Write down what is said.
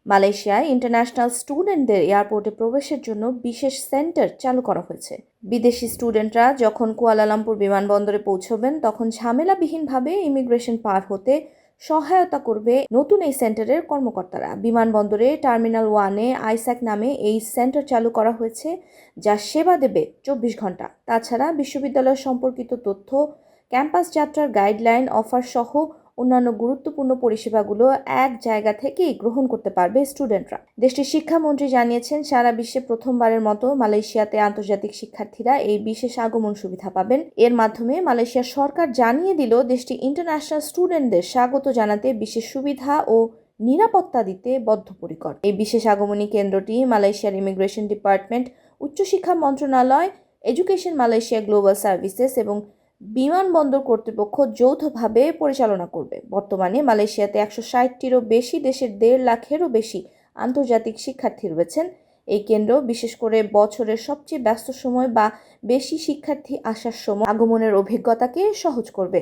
মালয়েশিয়ায় ইন্টারন্যাশনাল স্টুডেন্টদের এয়ারপোর্টে প্রবেশের জন্য বিশেষ সেন্টার চালু করা হয়েছে। বিদেশি স্টুডেন্টরা যখন কুয়ালালামপুর বিমানবন্দরে পৌঁছবেন তখন ঝামেলাবিহীনভাবে ইমিগ্রেশন পার হতে সহায়তা করবে নতুন এই সেন্টারের কর্মকর্তারা। বিমানবন্দরে টার্মিনাল 1-এ আইস্যাক নামে এই সেন্টার চালু করা হয়েছে, যা সেবা দেবে 24 ঘন্টা। তাছাড়া বিশ্ববিদ্যালয় সম্পর্কিত তথ্য, ক্যাম্পাস যাত্রার গাইডলাইন, অফার সহ অন্যান্য গুরুত্বপূর্ণ পরিষেবাগুলো এক জায়গা থেকেই গ্রহণ করতে পারবে স্টুডেন্টরা। দেশটির শিক্ষামন্ত্রী জানিয়েছেন, সারা বিশ্বে প্রথমবারের মতো মালয়েশিয়াতে আন্তর্জাতিক শিক্ষার্থীরা এই বিশেষ আগমন সুবিধা পাবেন। এর মাধ্যমে মালয়েশিয়া সরকার জানিয়ে দিল, দেশটি ইন্টারন্যাশনাল স্টুডেন্টদের স্বাগত জানাতে বিশেষ সুবিধা ও নিরাপত্তা দিতে বদ্ধপরিকর। এই বিশেষ আগমনী কেন্দ্রটি মালয়েশিয়ার ইমিগ্রেশন ডিপার্টমেন্ট, উচ্চশিক্ষা মন্ত্রণালয়, এডুকেশন মালয়েশিয়া গ্লোবাল সার্ভিসেস এবং বিমানবন্দর কর্তৃপক্ষ যৌথভাবে পরিচালনা করবে। বর্তমানে মালয়েশিয়াতে 160টিরও বেশি দেশের 1.5 লাখেরও বেশি আন্তর্জাতিক শিক্ষার্থী রয়েছেন। এই কেন্দ্র বিশেষ করে বছরের সবচেয়ে ব্যস্ত সময় বা বেশি শিক্ষার্থী আসার সময় আগমনের অভিজ্ঞতাকে সহজ করবে।